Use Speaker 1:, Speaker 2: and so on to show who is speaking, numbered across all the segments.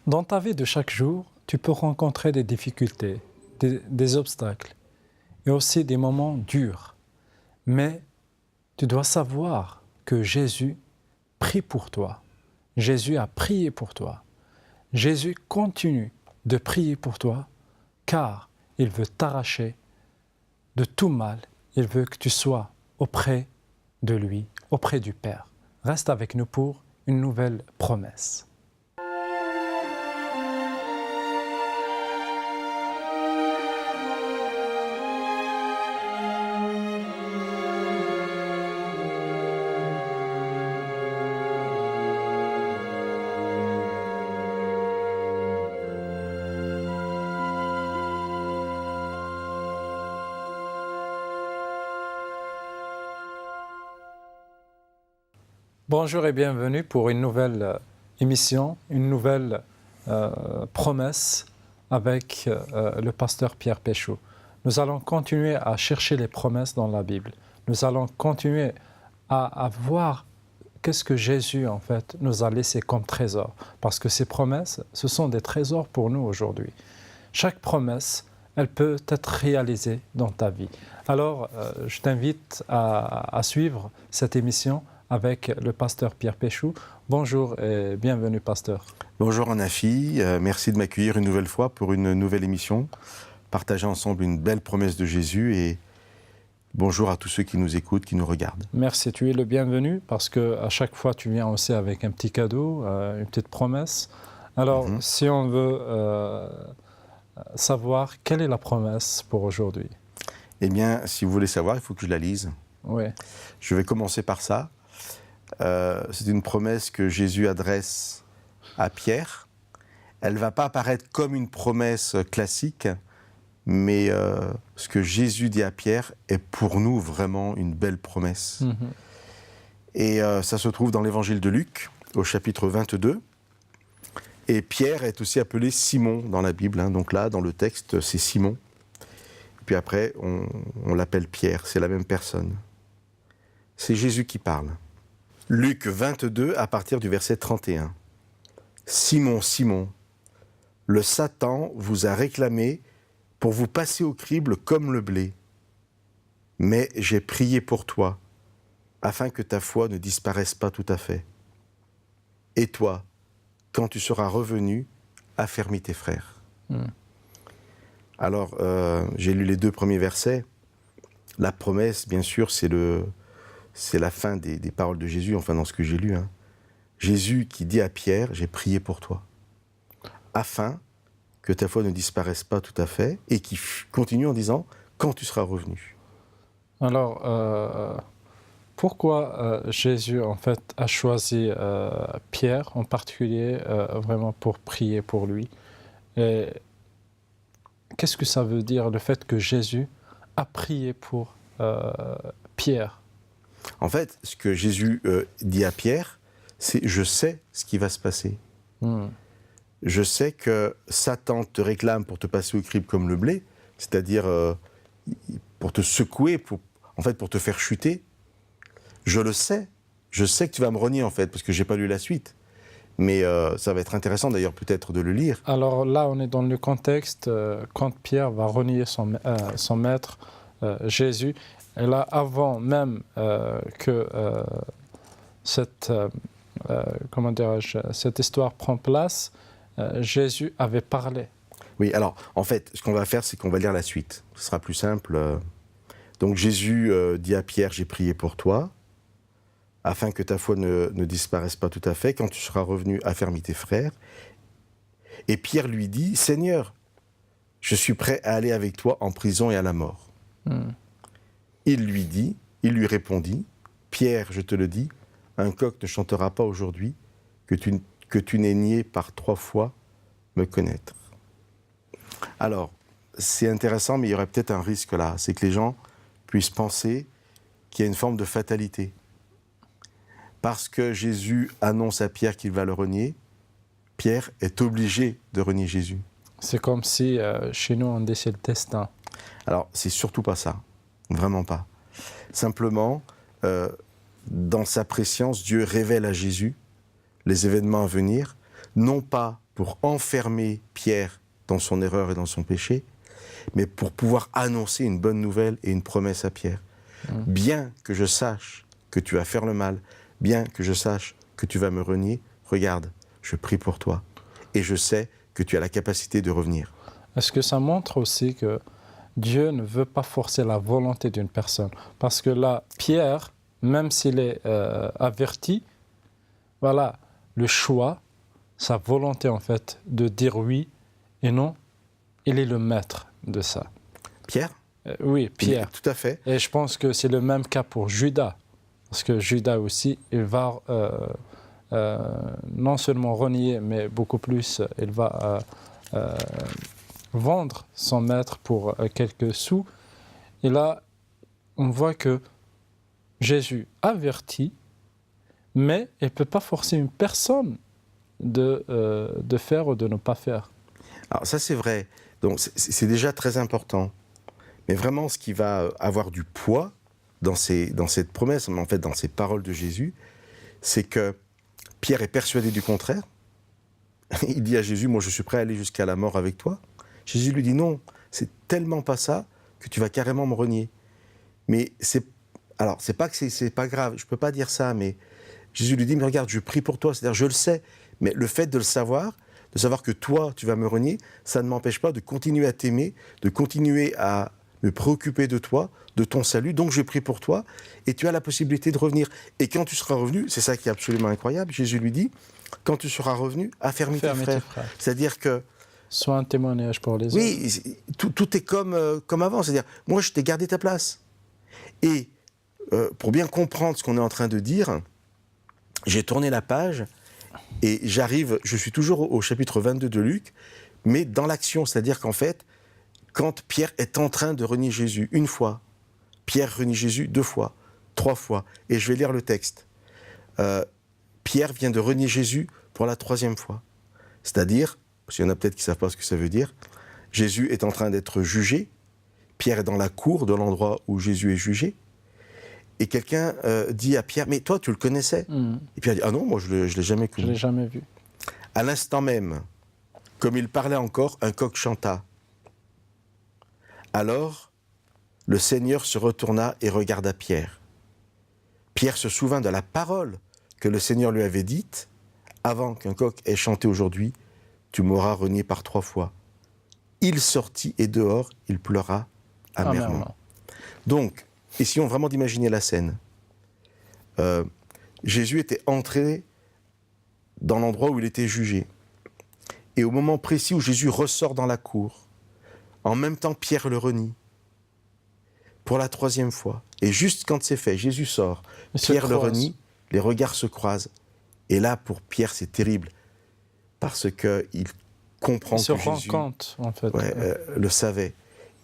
Speaker 1: Dans ta vie de chaque jour, tu peux rencontrer des difficultés, des obstacles et aussi des moments durs. Mais tu dois savoir que Jésus prie pour toi. Jésus a prié pour toi. Jésus continue de prier pour toi car il veut t'arracher de tout mal. Il veut que tu sois auprès de lui, auprès du Père. Reste avec nous pour une nouvelle promesse. Bonjour et bienvenue pour une nouvelle émission, une nouvelle promesse avec le pasteur Pierre Péchou. Nous allons continuer à chercher les promesses dans la Bible. Nous allons continuer à voir qu'est-ce que Jésus en fait nous a laissé comme trésor. Parce que ces promesses, ce sont des trésors pour nous aujourd'hui. Chaque promesse, elle peut être réalisée dans ta vie. Alors, je t'invite à suivre cette émission avec le pasteur Pierre Péchou. Bonjour et bienvenue, pasteur.
Speaker 2: Bonjour Anafi, merci de m'accueillir une nouvelle fois pour une nouvelle émission, partager ensemble une belle promesse de Jésus et bonjour à tous ceux qui nous écoutent, qui nous regardent.
Speaker 1: Merci, tu es le bienvenu parce qu'à chaque fois tu viens aussi avec un petit cadeau, une petite promesse. Alors, si on veut savoir quelle est la promesse pour aujourd'hui?
Speaker 2: Eh bien, si vous voulez savoir, il faut que je la lise.
Speaker 1: Oui.
Speaker 2: Je vais commencer par ça. C'est une promesse que Jésus adresse à Pierre. Elle ne va pas apparaître comme une promesse classique, mais ce que Jésus dit à Pierre est pour nous vraiment une belle promesse. Et ça se trouve dans l'évangile de Luc, au chapitre 22. Et Pierre est aussi appelé Simon dans la Bible. Donc là, dans le texte, c'est Simon. Et puis après, on l'appelle Pierre, c'est la même personne. C'est Jésus qui parle. Luc 22, à partir du verset 31. « Simon, Simon, le Satan vous a réclamé pour vous passer au crible comme le blé. Mais j'ai prié pour toi, afin que ta foi ne disparaisse pas tout à fait. Et toi, quand tu seras revenu, affermis tes frères. » Alors, j'ai lu les 2 premiers versets. La promesse, bien sûr, c'est la fin des paroles de Jésus, enfin dans ce que j'ai lu. Jésus qui dit à Pierre, j'ai prié pour toi, afin que ta foi ne disparaisse pas tout à fait, et qui continue en disant, quand tu seras revenu.
Speaker 1: Alors, pourquoi Jésus en fait a choisi Pierre en particulier vraiment pour prier pour lui? Et qu'est-ce que ça veut dire le fait que Jésus a prié pour Pierre?
Speaker 2: En fait, ce que Jésus dit à Pierre, c'est « je sais ce qui va se passer ». Je sais que Satan te réclame pour te passer au crible comme le blé, c'est-à-dire pour te secouer, pour te faire chuter. Je le sais. Je sais que tu vas me renier, en fait, parce que je n'ai pas lu la suite. Mais ça va être intéressant, d'ailleurs, peut-être de le lire.
Speaker 1: Alors là, on est dans le contexte quand Pierre va renier son maître, Jésus. Et là, avant même que cette histoire prend place, Jésus avait parlé.
Speaker 2: Oui, alors, en fait, ce qu'on va faire, c'est qu'on va lire la suite. Ce sera plus simple. Donc, Jésus dit à Pierre, j'ai prié pour toi, afin que ta foi ne disparaisse pas tout à fait. Quand tu seras revenu, affermis tes frères. Et Pierre lui dit, Seigneur, je suis prêt à aller avec toi en prison et à la mort. Il lui répondit, Pierre, je te le dis, un coq ne chantera pas aujourd'hui que tu n'aies nié par 3 fois me connaître. Alors, c'est intéressant, mais il y aurait peut-être un risque là, c'est que les gens puissent penser qu'il y a une forme de fatalité. Parce que Jésus annonce à Pierre qu'il va le renier, Pierre est obligé de renier Jésus.
Speaker 1: C'est comme si chez nous on décide le destin.
Speaker 2: Alors, c'est surtout pas ça. Vraiment pas. Simplement, dans sa préscience, Dieu révèle à Jésus les événements à venir, non pas pour enfermer Pierre dans son erreur et dans son péché, mais pour pouvoir annoncer une bonne nouvelle et une promesse à Pierre. Bien que je sache que tu vas faire le mal, bien que je sache que tu vas me renier, regarde, je prie pour toi et je sais que tu as la capacité de revenir.
Speaker 1: Est-ce que ça montre aussi que Dieu ne veut pas forcer la volonté d'une personne? Parce que là, Pierre, même s'il est averti, voilà, le choix, sa volonté en fait de dire oui et non, il est le maître de ça.
Speaker 2: Pierre?
Speaker 1: Oui, Pierre.
Speaker 2: Tout à fait.
Speaker 1: Et je pense que c'est le même cas pour Judas. Parce que Judas aussi, il va non seulement renier, mais beaucoup plus, il va vendre son maître pour quelques sous. Et là, on voit que Jésus avertit, mais il ne peut pas forcer une personne de faire ou de ne pas faire.
Speaker 2: Alors ça, c'est vrai. Donc c'est déjà très important. Mais vraiment, ce qui va avoir du poids dans cette promesse, mais en fait dans ces paroles de Jésus, c'est que Pierre est persuadé du contraire. Il dit à Jésus, moi je suis prêt à aller jusqu'à la mort avec toi. Jésus lui dit non, c'est tellement pas ça que tu vas carrément me renier. Mais c'est pas que c'est pas grave, je peux pas dire ça, mais Jésus lui dit, mais regarde, je prie pour toi, c'est-à-dire je le sais, mais le fait de le savoir, de savoir que toi tu vas me renier, ça ne m'empêche pas de continuer à t'aimer, de continuer à me préoccuper de toi, de ton salut, donc je prie pour toi, et tu as la possibilité de revenir. Et quand tu seras revenu, c'est ça qui est absolument incroyable, Jésus lui dit, quand tu seras revenu, affermis tes frères. C'est-à-dire que...
Speaker 1: Sois un témoignage pour les autres.
Speaker 2: Oui, tout est comme avant, c'est-à-dire, moi je t'ai gardé ta place. Et pour bien comprendre ce qu'on est en train de dire, j'ai tourné la page, et je suis toujours au chapitre 22 de Luc, mais dans l'action, c'est-à-dire qu'en fait, quand Pierre est en train de renier Jésus une fois, Pierre renie Jésus 2 fois, 3 fois, et je vais lire le texte. Pierre vient de renier Jésus pour la 3e fois. C'est-à-dire, parce qu'il y en a peut-être qui ne savent pas ce que ça veut dire, Jésus est en train d'être jugé, Pierre est dans la cour de l'endroit où Jésus est jugé, et quelqu'un dit à Pierre, mais toi tu le connaissais? Et Pierre dit, ah non, moi je ne l'ai jamais connu.
Speaker 1: Je ne l'ai jamais vu.
Speaker 2: À l'instant même, comme il parlait encore, un coq chanta. Alors, le Seigneur se retourna et regarda Pierre. Pierre se souvint de la parole que le Seigneur lui avait dite, avant qu'un coq ait chanté aujourd'hui, tu m'auras renié par 3 fois. Il sortit et dehors, il pleura amèrement. Donc, essayons vraiment d'imaginer la scène. Jésus était entré dans l'endroit où il était jugé. Et au moment précis où Jésus ressort dans la cour, en même temps, Pierre le renie. Pour la 3e fois. Et juste quand c'est fait, Jésus sort, Pierre le renie, les regards se croisent. Et là, pour Pierre, c'est terrible. Parce qu'il comprend que Jésus...
Speaker 1: Il se rend compte, en fait.
Speaker 2: Le savait.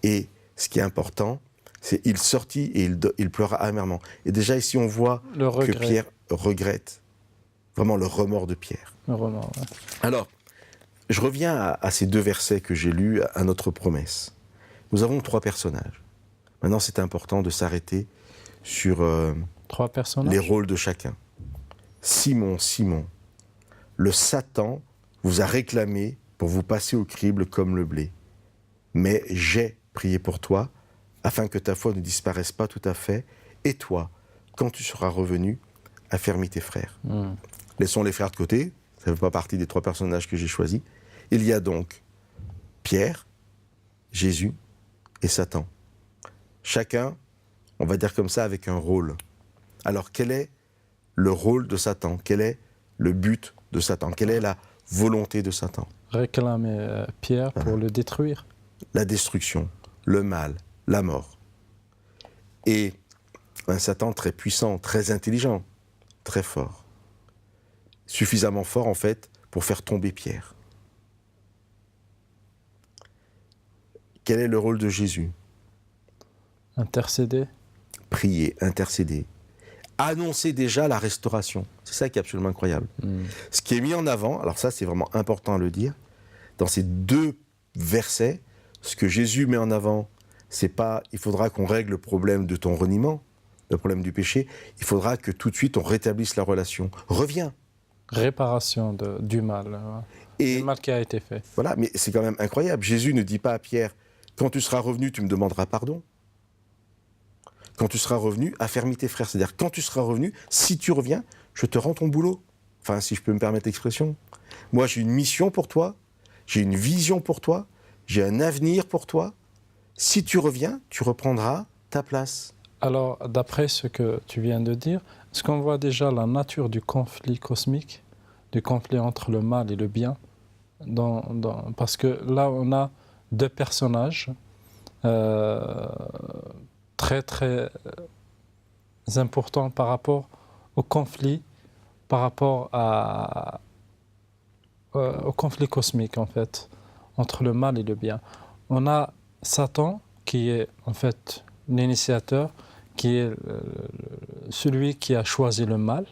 Speaker 2: Et ce qui est important, c'est qu'il sortit et il pleura amèrement. Et déjà, ici, on voit que Pierre regrette. Vraiment le remords de Pierre.
Speaker 1: Le remords, ouais.
Speaker 2: Alors, je reviens à ces 2 versets que j'ai lus, à notre promesse. Nous avons 3 personnages. Maintenant, c'est important de s'arrêter sur
Speaker 1: 3 personnages.
Speaker 2: Les rôles de chacun. Simon, le Satan vous a réclamé pour vous passer au crible comme le blé. Mais j'ai prié pour toi, afin que ta foi ne disparaisse pas tout à fait. Et toi, quand tu seras revenu, affermis tes frères. Laissons les frères de côté, ça ne fait pas partie des 3 personnages que j'ai choisis. Il y a donc Pierre, Jésus et Satan. Chacun, on va dire comme ça, avec un rôle. Alors, quel est le rôle de Satan? Quel est le but de Satan? Quelle est la volonté de Satan?
Speaker 1: Réclamer Pierre pour le détruire.
Speaker 2: La destruction, le mal, la mort. Et un Satan très puissant, très intelligent, très fort. Suffisamment fort, en fait, pour faire tomber Pierre. Quel est le rôle de Jésus?
Speaker 1: Intercéder.
Speaker 2: Prier, intercéder. Annoncer déjà la restauration. C'est ça qui est absolument incroyable. Ce qui est mis en avant, alors ça c'est vraiment important à le dire, dans ces 2 versets, ce que Jésus met en avant, c'est pas il faudra qu'on règle le problème de ton reniement, le problème du péché, il faudra que tout de suite on rétablisse la relation. Reviens,
Speaker 1: réparation du mal. Du mal qui a été fait.
Speaker 2: Voilà, mais c'est quand même incroyable. Jésus ne dit pas à Pierre, quand tu seras revenu, tu me demanderas pardon. Quand tu seras revenu, affermis tes frères. C'est-à-dire, quand tu seras revenu, si tu reviens, je te rends ton boulot. Enfin, si je peux me permettre l'expression. Moi, j'ai une mission pour toi, j'ai une vision pour toi, j'ai un avenir pour toi. Si tu reviens, tu reprendras ta place.
Speaker 1: Alors, d'après ce que tu viens de dire, est-ce qu'on voit déjà la nature du conflit cosmique, du conflit entre le mal et le bien parce que là, on a deux personnages très, très importants par rapport au conflit, par rapport au conflit cosmique, en fait, entre le mal et le bien. On a Satan, qui est en fait l'initiateur, qui est celui qui a choisi le mal,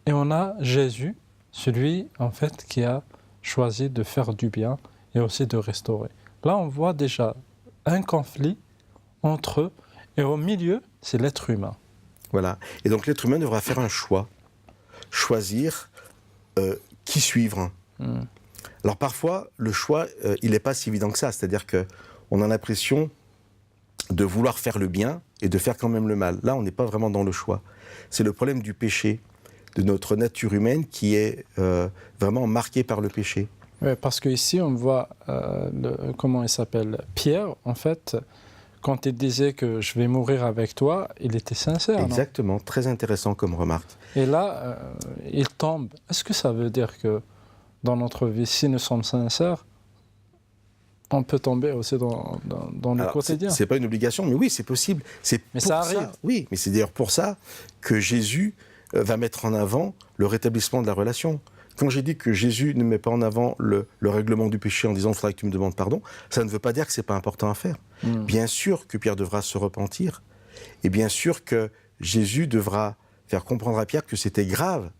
Speaker 1: et on a Jésus, celui en fait qui a choisi de faire du bien et aussi de restaurer. Là, on voit déjà un conflit entre eux, et au milieu, c'est l'être humain.
Speaker 2: Voilà. Et donc l'être humain devra faire un choix, choisir qui suivre. Alors parfois, le choix, il n'est pas si évident que ça, c'est-à-dire qu'on a l'impression de vouloir faire le bien et de faire quand même le mal. Là, on n'est pas vraiment dans le choix. C'est le problème du péché, de notre nature humaine qui est vraiment marquée par le péché.
Speaker 1: Oui, parce qu'ici, on voit, comment il s'appelle, Pierre, en fait, quand il disait que je vais mourir avec toi, il était sincère.
Speaker 2: Exactement, non? Très intéressant comme remarque.
Speaker 1: Et là, il tombe. Est-ce que ça veut dire que dans notre vie, si nous sommes sincères, on peut tomber aussi dans le quotidien?
Speaker 2: C'est pas une obligation, mais oui, c'est possible.
Speaker 1: Mais ça arrive.
Speaker 2: Oui, mais c'est d'ailleurs pour ça que Jésus va mettre en avant le rétablissement de la relation. Quand j'ai dit que Jésus ne met pas en avant le règlement du péché en disant « il faudra que tu me demandes pardon », ça ne veut pas dire que ce n'est pas important à faire. Bien sûr que Pierre devra se repentir, et bien sûr que Jésus devra faire comprendre à Pierre que c'était grave,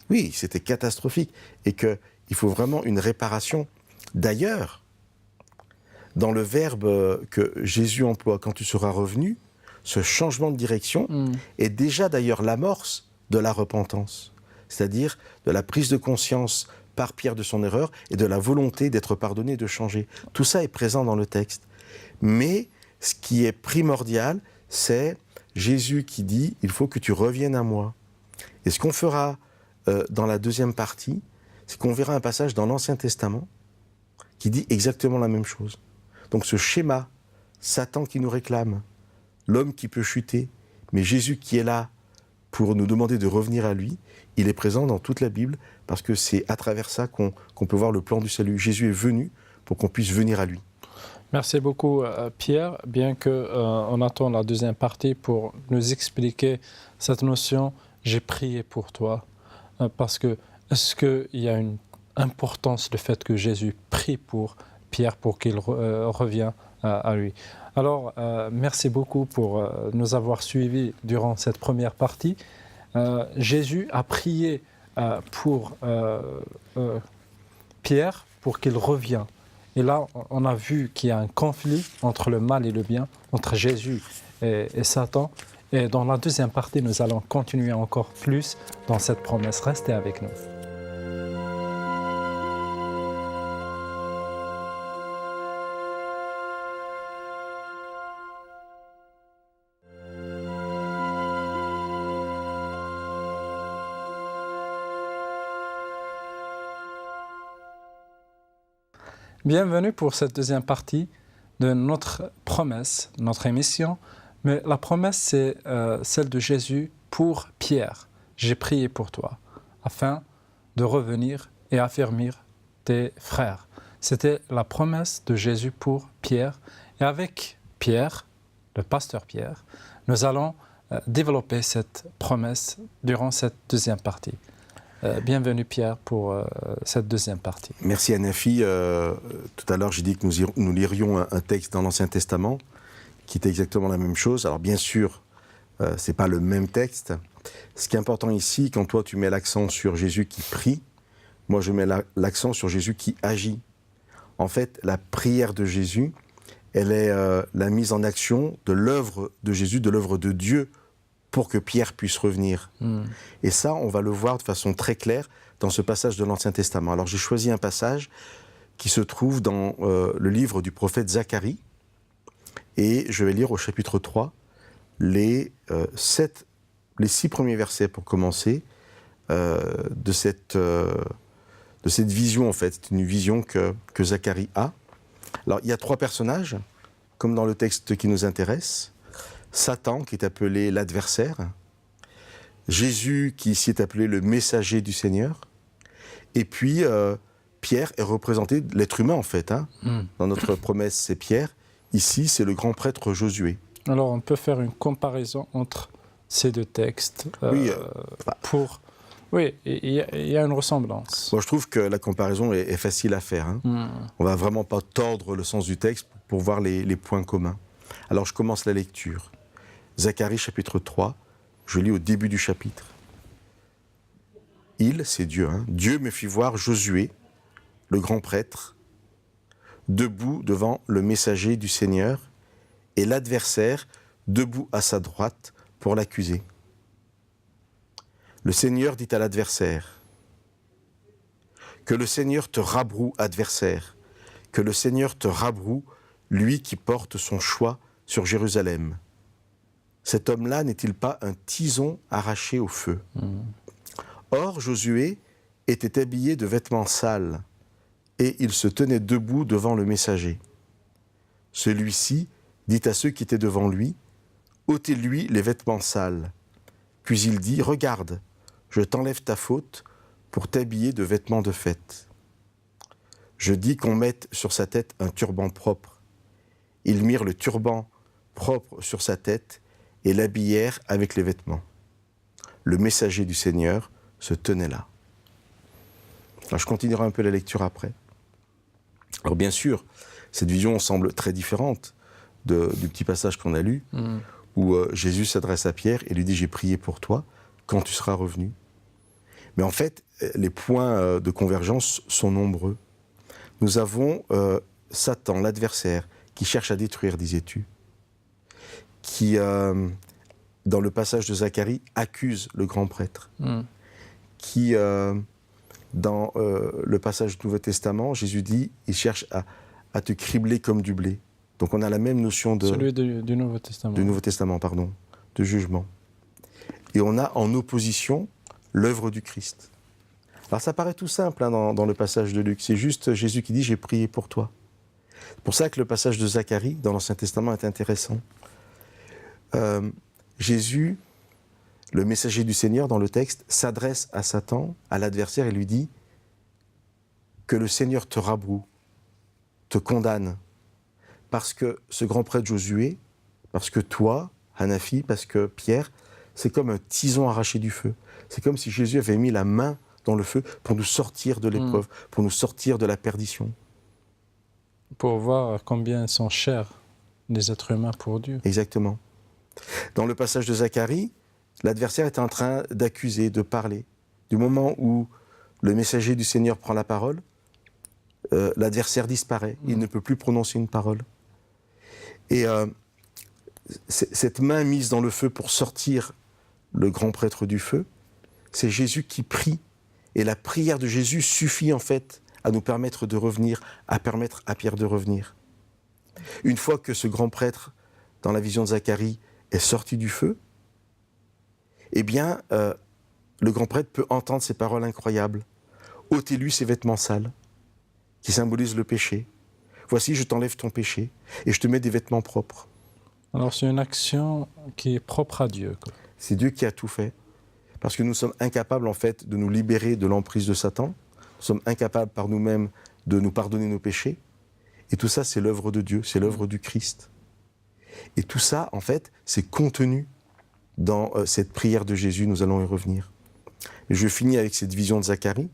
Speaker 2: oui, c'était catastrophique, et qu'il faut vraiment une réparation. D'ailleurs, dans le verbe que Jésus emploie, quand tu seras revenu, ce changement de direction est déjà d'ailleurs l'amorce de la repentance, c'est-à-dire de la prise de conscience par Pierre de son erreur et de la volonté d'être pardonné et de changer. Tout ça est présent dans le texte. Mais ce qui est primordial, c'est Jésus qui dit « il faut que tu reviennes à moi ». Et ce qu'on fera dans la deuxième partie, c'est qu'on verra un passage dans l'Ancien Testament qui dit exactement la même chose. Donc ce schéma, Satan qui nous réclame, l'homme qui peut chuter, mais Jésus qui est là pour nous demander de revenir à lui, il est présent dans toute la Bible parce que c'est à travers ça qu'on peut voir le plan du salut. Jésus est venu pour qu'on puisse venir à lui.
Speaker 1: Merci beaucoup Pierre, bien qu'on attend la deuxième partie pour nous expliquer cette notion « j'ai prié pour toi ». Parce que est-ce qu'il y a une importance le fait que Jésus prie pour Pierre pour qu'il revienne à lui. Alors, merci beaucoup pour nous avoir suivis durant cette première partie. Jésus a prié pour Pierre pour qu'il revienne. Et là, on a vu qu'il y a un conflit entre le mal et le bien, entre Jésus et Satan. Et dans la deuxième partie, nous allons continuer encore plus dans cette promesse. Restez avec nous. Bienvenue pour cette deuxième partie de notre promesse, notre émission. Mais la promesse, c'est celle de Jésus pour Pierre. J'ai prié pour toi, afin de revenir et affermir tes frères. C'était la promesse de Jésus pour Pierre. Et avec Pierre, le pasteur Pierre, nous allons développer cette promesse durant cette deuxième partie. Bienvenue Pierre pour cette deuxième partie.
Speaker 2: Merci Anafi. Tout à l'heure, j'ai dit que nous lirions un texte dans l'Ancien Testament qui est exactement la même chose. Alors bien sûr, ce n'est pas le même texte. Ce qui est important ici, quand toi tu mets l'accent sur Jésus qui prie, moi je mets l'accent sur Jésus qui agit. En fait, la prière de Jésus, elle est la mise en action de l'œuvre de Jésus, de l'œuvre de Dieu pour que Pierre puisse revenir. Et ça, on va le voir de façon très claire dans ce passage de l'Ancien Testament. Alors j'ai choisi un passage qui se trouve dans le livre du prophète Zacharie, et je vais lire au chapitre 3 les 6 premiers versets pour commencer de cette vision en fait. C'est une vision que Zacharie a. Alors il y a 3 personnages, comme dans le texte qui nous intéresse. Satan, qui est appelé l'adversaire. Jésus, qui ici est appelé le messager du Seigneur. Et puis, Pierre est représenté, l'être humain en fait. Dans notre promesse, c'est Pierre. Ici, c'est le grand prêtre Josué.
Speaker 1: Alors, on peut faire une comparaison entre ces 2 textes pour... Oui, il y a une ressemblance.
Speaker 2: Moi, je trouve que la comparaison est facile à faire. On ne va vraiment pas tordre le sens du texte pour voir les points communs. Alors, je commence la lecture. Zacharie, chapitre 3, je lis au début du chapitre. Il, c'est Dieu, Dieu me fit voir Josué, le grand prêtre, debout devant le messager du Seigneur, et l'adversaire debout à sa droite pour l'accuser. Le Seigneur dit à l'adversaire, « Que le Seigneur te rabroue, adversaire, que le Seigneur te rabroue, lui qui porte son choix sur Jérusalem. Cet homme-là n'est-il pas un tison arraché au feu ? Or, Josué était habillé de vêtements sales, et il se tenait debout devant le messager. Celui-ci dit à ceux qui étaient devant lui, « ôtez-lui les vêtements sales. » Puis il dit, « Regarde, je t'enlève ta faute pour t'habiller de vêtements de fête. » Je dis qu'on mette sur sa tête un turban propre. Ils mirent le turban propre sur sa tête et l'habillèrent avec les vêtements. Le messager du Seigneur se tenait là. Alors je continuerai un peu la lecture après. Alors bien sûr, cette vision semble très différente du petit passage qu'on a lu, où Jésus s'adresse à Pierre et lui dit « J'ai prié pour toi, quand tu seras revenu ». Mais en fait, les points de convergence sont nombreux. Nous avons Satan, l'adversaire, qui cherche à détruire, disais-tu, qui, dans le passage de Zacharie, accuse le grand prêtre, qui, dans le passage du Nouveau Testament, Jésus dit, il cherche à te cribler comme du blé. Donc on a la même notion de...
Speaker 1: Celui du Nouveau Testament.
Speaker 2: Du Nouveau Testament, pardon, de jugement. Et on a en opposition l'œuvre du Christ. Alors ça paraît tout simple dans le passage de Luc, c'est juste Jésus qui dit « J'ai prié pour toi ». C'est pour ça que le passage de Zacharie dans l'Ancien Testament est intéressant. Jésus, le messager du Seigneur dans le texte, s'adresse à Satan, à l'adversaire, et lui dit que le Seigneur te rabroue, te condamne, parce que ce grand prêtre Josué, parce que toi, Hanafi, parce que Pierre, c'est comme un tison arraché du feu. C'est comme si Jésus avait mis la main dans le feu pour nous sortir de l'épreuve, pour nous sortir de la perdition.
Speaker 1: Pour voir combien ils sont chers, les êtres humains, pour Dieu.
Speaker 2: Exactement. Dans le passage de Zacharie, l'adversaire est en train d'accuser, de parler. Du moment où le messager du Seigneur prend la parole, l'adversaire disparaît. Il ne peut plus prononcer une parole. Et cette main mise dans le feu pour sortir le grand prêtre du feu, c'est Jésus qui prie. Et la prière de Jésus suffit en fait à nous permettre de revenir, à permettre à Pierre de revenir. Une fois que ce grand prêtre, dans la vision de Zacharie, est sorti du feu, eh bien, le grand prêtre peut entendre ces paroles incroyables. « Ôtez-lui ses vêtements sales » qui symbolisent le péché. « Voici, je t'enlève ton péché et je te mets des vêtements propres. »
Speaker 1: Alors c'est une action qui est propre à Dieu, quoi.
Speaker 2: C'est Dieu qui a tout fait. Parce que nous sommes incapables, en fait, de nous libérer de l'emprise de Satan. Nous sommes incapables par nous-mêmes de nous pardonner nos péchés. Et tout ça, c'est l'œuvre de Dieu, c'est l'œuvre du Christ. Et tout ça, en fait, c'est contenu dans cette prière de Jésus. Nous allons y revenir. Et je finis avec cette vision de Zacharie.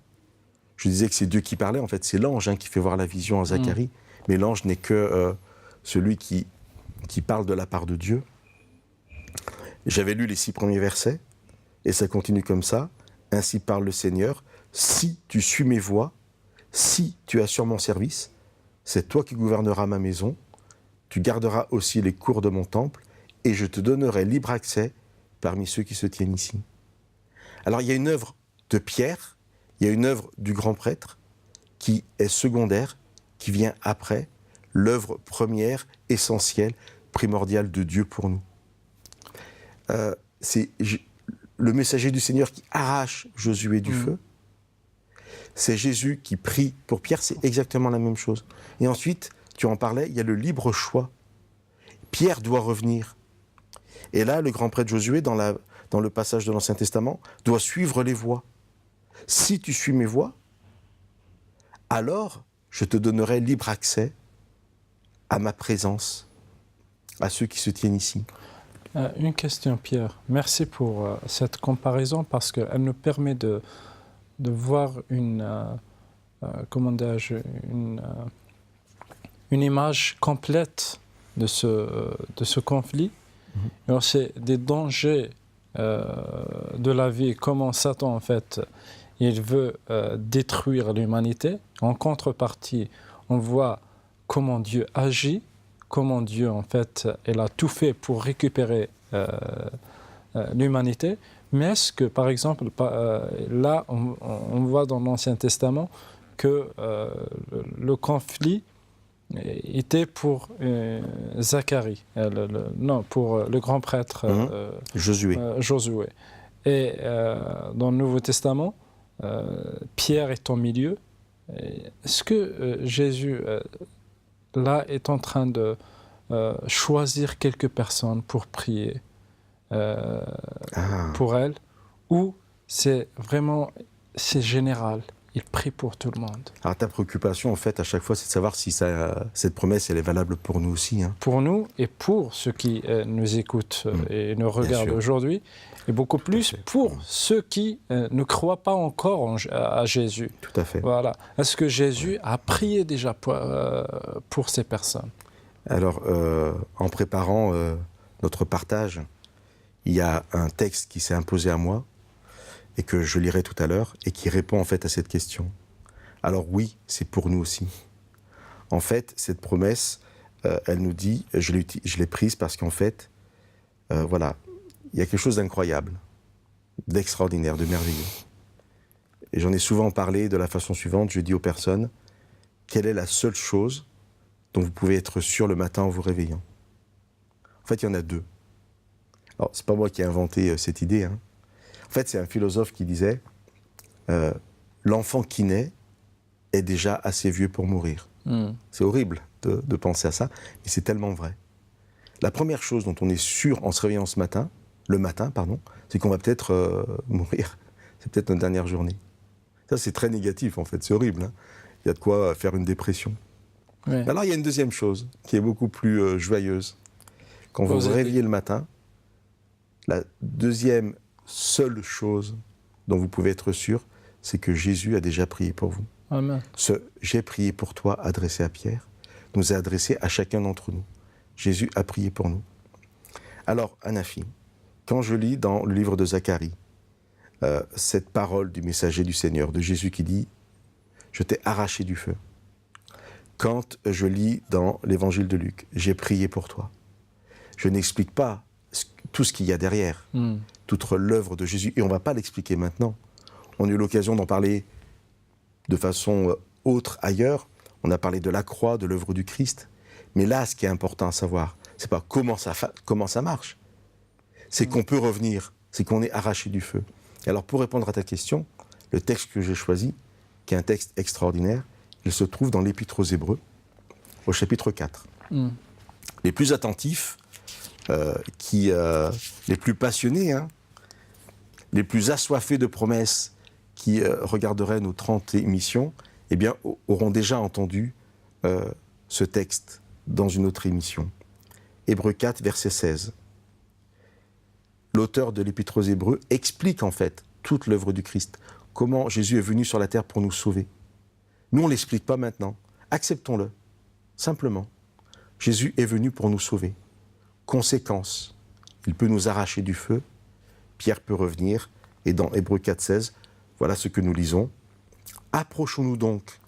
Speaker 2: Je disais que c'est Dieu qui parlait. En fait, c'est l'ange qui fait voir la vision à Zacharie. Mais l'ange n'est que celui qui parle de la part de Dieu. J'avais lu les 6 premiers versets. Et ça continue comme ça. « Ainsi parle le Seigneur. Si tu suis mes voies, si tu assures mon service, c'est toi qui gouverneras ma maison. Tu garderas aussi les cours de mon temple et je te donnerai libre accès parmi ceux qui se tiennent ici. Alors il y a une œuvre de Pierre, il y a une œuvre du grand prêtre qui est secondaire, qui vient après, l'œuvre première, essentielle, primordiale de Dieu pour nous. C'est le messager du Seigneur qui arrache Josué du feu. C'est Jésus qui prie pour Pierre, c'est exactement la même chose. Et ensuite, tu en parlais, il y a le libre choix. Pierre doit revenir. Et là, le grand prêtre Josué, dans le passage de l'Ancien Testament, doit suivre les voies. Si tu suis mes voies, alors je te donnerai libre accès à ma présence, à ceux qui se tiennent ici.
Speaker 1: Une question, Pierre. Merci pour cette comparaison parce qu'elle nous permet de voir une image complète de ce conflit. Alors, c'est des dangers de la vie, comment Satan, en fait, il veut détruire l'humanité. En contrepartie, on voit comment Dieu agit, comment Dieu, en fait, il a tout fait pour récupérer l'humanité. Mais est-ce que, par exemple, là, on voit dans l'Ancien Testament que le conflit était pour Zacharie, pour le grand prêtre
Speaker 2: Josué.
Speaker 1: Josué. Et dans le Nouveau Testament, Pierre est au milieu. Est-ce que Jésus, là, est en train de choisir quelques personnes pour prier pour elles, ou c'est général? Il prie pour tout le monde.
Speaker 2: Alors ta préoccupation, en fait, à chaque fois, c'est de savoir si cette promesse, elle est valable pour nous aussi. Hein.
Speaker 1: Pour nous et pour ceux qui nous écoutent et nous regardent aujourd'hui, et beaucoup plus pour ceux qui ne croient pas encore à Jésus.
Speaker 2: Tout à fait.
Speaker 1: Voilà. Est-ce que Jésus a prié déjà pour ces personnes?
Speaker 2: Alors, en préparant notre partage, il y a un texte qui s'est imposé à moi, et que je lirai tout à l'heure, et qui répond en fait à cette question. Alors oui, c'est pour nous aussi. En fait, cette promesse, elle nous dit, je l'ai prise parce qu'en fait, voilà, il y a quelque chose d'incroyable, d'extraordinaire, de merveilleux. Et j'en ai souvent parlé de la façon suivante, je dis aux personnes, quelle est la seule chose dont vous pouvez être sûr le matin en vous réveillant? En fait, il y en a deux. Alors, c'est pas moi qui ai inventé cette idée, hein. En fait, c'est un philosophe qui disait l'enfant qui naît est déjà assez vieux pour mourir. C'est horrible de penser à ça, mais c'est tellement vrai. La première chose dont on est sûr en se réveillant le matin, c'est qu'on va peut-être mourir. C'est peut-être notre dernière journée. Ça, c'est très négatif, en fait. C'est horrible. Hein. Il y a de quoi faire une dépression. Ouais. Alors, il y a une deuxième chose qui est beaucoup plus joyeuse. Quand vous vous réveillez le matin, la deuxième seule chose dont vous pouvez être sûr, c'est que Jésus a déjà prié pour vous.
Speaker 1: Amen.
Speaker 2: Ce « j'ai prié pour toi » adressé à Pierre nous est adressé à chacun d'entre nous. Jésus a prié pour nous. Alors, Anafi, quand je lis dans le livre de Zacharie cette parole du messager du Seigneur, de Jésus qui dit « Je t'ai arraché du feu », quand je lis dans l'évangile de Luc « J'ai prié pour toi », je n'explique pas tout ce qu'il y a derrière, toute l'œuvre de Jésus. Et on ne va pas l'expliquer maintenant. On a eu l'occasion d'en parler de façon autre ailleurs. On a parlé de la croix, de l'œuvre du Christ. Mais là, ce qui est important à savoir, ce n'est pas comment ça marche. C'est qu'on peut revenir, c'est qu'on est arraché du feu. Et alors, pour répondre à ta question, le texte que j'ai choisi, qui est un texte extraordinaire, il se trouve dans l'Épître aux Hébreux, au chapitre 4. Les plus attentifs, les plus passionnés, hein, les plus assoiffés de promesses qui regarderaient nos 30 émissions, eh bien, auront déjà entendu ce texte dans une autre émission. Hébreux 4, verset 16. L'auteur de l'Épître aux Hébreux explique en fait toute l'œuvre du Christ, comment Jésus est venu sur la terre pour nous sauver. Nous, on ne l'explique pas maintenant. Acceptons-le, simplement. Jésus est venu pour nous sauver. Conséquence, il peut nous arracher du feu, Pierre peut revenir, et dans Hébreux 4,16, voilà ce que nous lisons. « Approchons-nous donc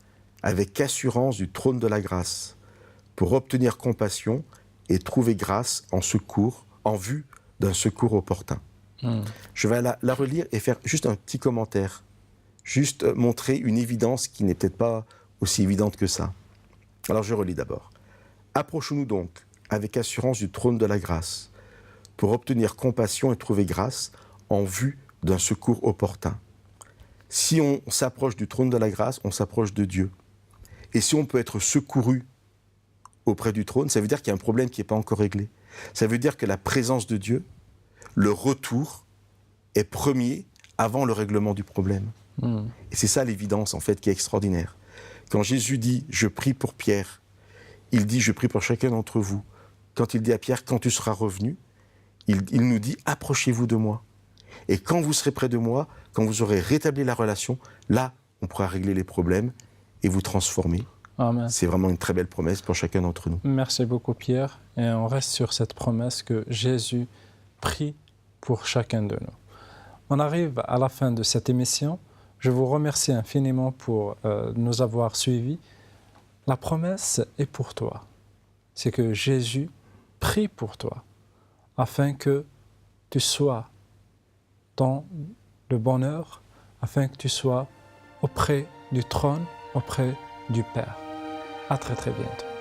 Speaker 2: avec assurance du trône de la grâce, pour obtenir compassion et trouver grâce en vue d'un secours opportun. » Je vais la relire et faire juste un petit commentaire, juste montrer une évidence qui n'est peut-être pas aussi évidente que ça. Alors je relis d'abord. « Approchons-nous donc avec assurance du trône de la grâce, pour obtenir compassion et trouver grâce en vue d'un secours opportun. Si on s'approche du trône de la grâce, on s'approche de Dieu. Et si on peut être secouru auprès du trône, ça veut dire qu'il y a un problème qui n'est pas encore réglé. Ça veut dire que la présence de Dieu, le retour, est premier avant le règlement du problème. Et c'est ça l'évidence, en fait, qui est extraordinaire. Quand Jésus dit « Je prie pour Pierre », il dit « Je prie pour chacun d'entre vous ». Quand il dit à Pierre « Quand tu seras revenu », il nous dit « Approchez-vous de moi ». Et quand vous serez près de moi, quand vous aurez rétabli la relation, là, on pourra régler les problèmes et vous transformer.
Speaker 1: Amen.
Speaker 2: C'est vraiment une très belle promesse pour chacun d'entre nous.
Speaker 1: Merci beaucoup, Pierre. Et on reste sur cette promesse que Jésus prie pour chacun de nous. On arrive à la fin de cette émission. Je vous remercie infiniment pour nous avoir suivis. La promesse est pour toi. C'est que Jésus prie pour toi afin que tu sois dans le bonheur, afin que tu sois auprès du trône, auprès du Père. À très très bientôt.